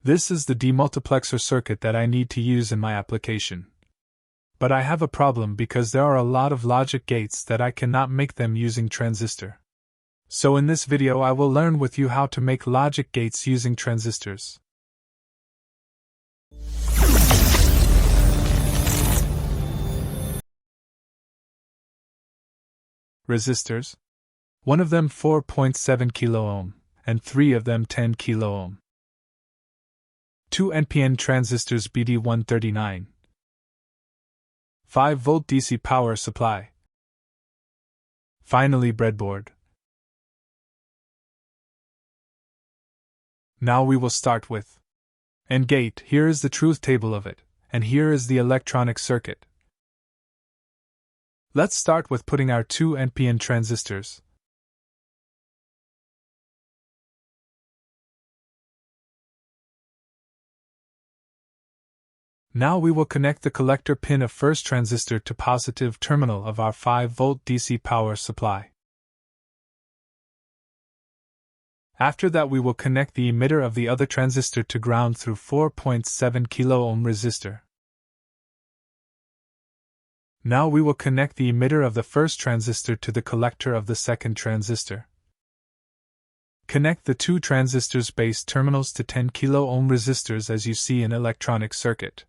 This is the demultiplexer circuit that I need to use in my application. But I have a problem because there are a lot of logic gates that I cannot make them using transistor. So in this video I will learn with you how to make logic gates using transistors. Resistors. One of them 4.7 kilo-ohm, and 3 of them 10 kilo-ohm. 2 NPN transistors BD139. 5-volt DC power supply. Finally, breadboard. Now we will start with NAND gate. Here is the truth table of it, and here is the electronic circuit. Let's start with putting our 2 NPN transistors. Now we will connect the collector pin of first transistor to positive terminal of our 5-volt DC power supply. After that we will connect the emitter of the other transistor to ground through 4.7 kilo-ohm resistor. Now we will connect the emitter of the first transistor to the collector of the second transistor. Connect the 2 transistors base terminals to 10 kilo-ohm resistors as you see in electronic circuit.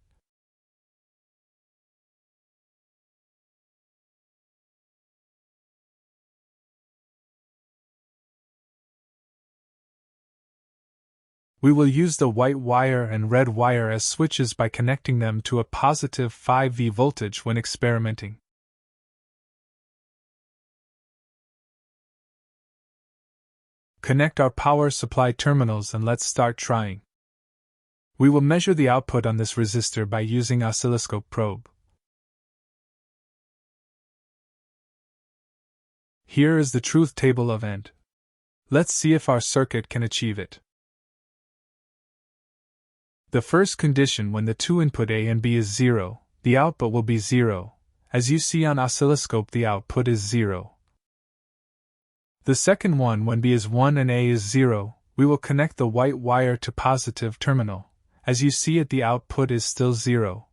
We will use the white wire and red wire as switches by connecting them to a positive 5V voltage when experimenting. Connect our power supply terminals and let's start trying. We will measure the output on this resistor by using oscilloscope probe. Here is the truth table of NAND. Let's see if our circuit can achieve it. The first condition, when the 2 input A and B is 0, the output will be 0. As you see on oscilloscope, the output is 0. The second one, when B is 1 and A is 0, we will connect the white wire to positive terminal. As you see it, the output is still 0.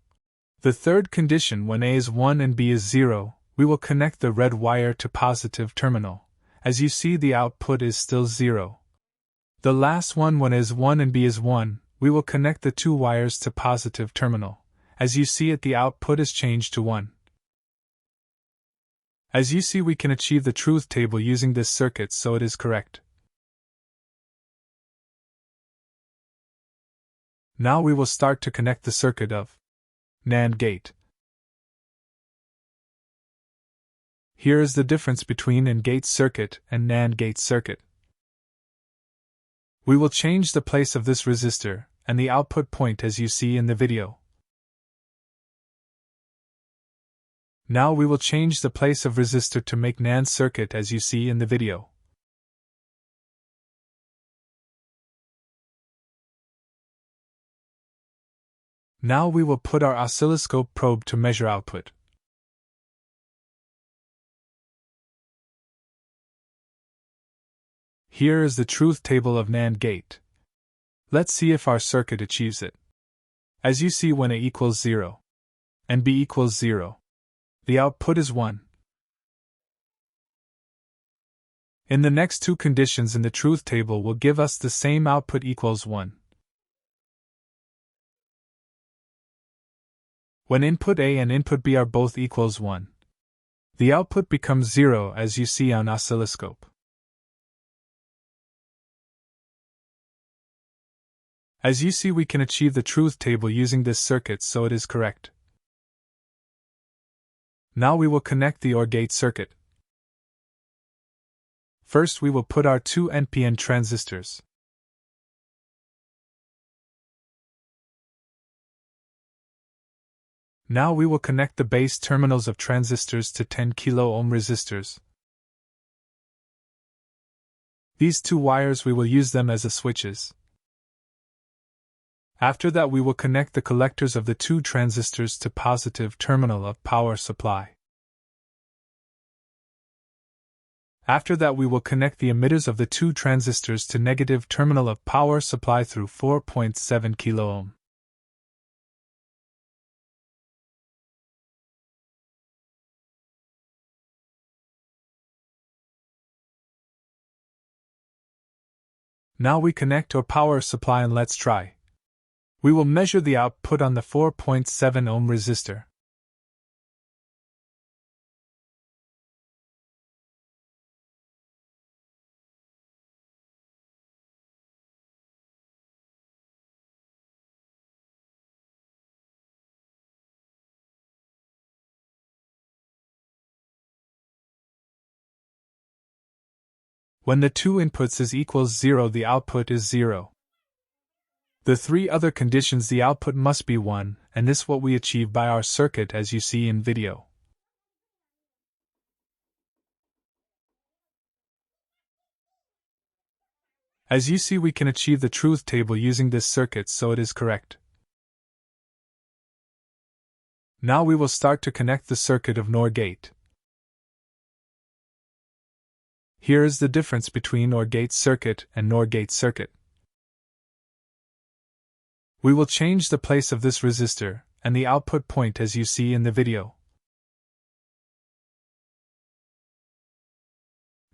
The third condition, when A is 1 and B is 0, we will connect the red wire to positive terminal. As you see, the output is still 0. The last one, when A is 1 and B is 1, we will connect the 2 wires to positive terminal. As you see it, the output is changed to 1. As you see, we can achieve the truth table using this circuit, so it is correct. Now we will start to connect the circuit of NAND gate. Here is the difference between NAND gate circuit and NAND gate circuit. We will change the place of this resistor and the output point as you see in the video. Now we will change the place of resistor to make NAND circuit as you see in the video. Now we will put our oscilloscope probe to measure output. Here is the truth table of NAND gate. Let's see if our circuit achieves it. As you see, when A equals 0 and B equals 0, the output is 1. In the next 2 conditions in the truth table will give us the same output equals 1. When input A and input B are both equals 1, the output becomes 0 as you see on oscilloscope. As you see, we can achieve the truth table using this circuit, so it is correct. Now we will connect the OR gate circuit. First we will put our 2 NPN transistors. Now we will connect the base terminals of transistors to 10 kilo-ohm resistors. These 2 wires, we will use them as switches. After that we will connect the collectors of the 2 transistors to positive terminal of power supply. After that we will connect the emitters of the two transistors to negative terminal of power supply through 4.7 kΩ. Now we connect our power supply and let's try. We will measure the output on the 4.7 ohm resistor. When the two inputs is equals 0, the output is 0. The three other conditions, the output must be 1, and this what we achieve by our circuit as you see in video. As you see, we can achieve the truth table using this circuit, so it is correct. Now we will start to connect the circuit of NOR gate. Here is the difference between NOR gate circuit and NOR gate circuit. We will change the place of this resistor and the output point as you see in the video.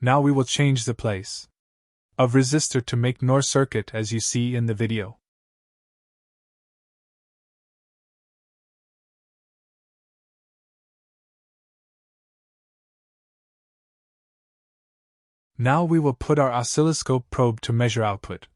Now we will change the place of resistor to make NOR circuit as you see in the video. Now we will put our oscilloscope probe to measure output.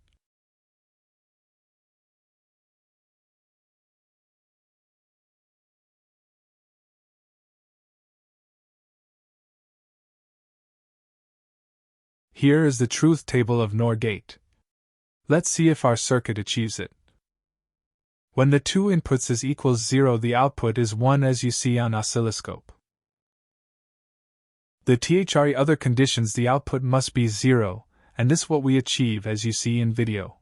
Here is the truth table of NOR gate. Let's see if our circuit achieves it. When the two inputs is equals 0, the output is 1 as you see on oscilloscope. The THRE other conditions, the output must be 0, and this what we achieve as you see in video.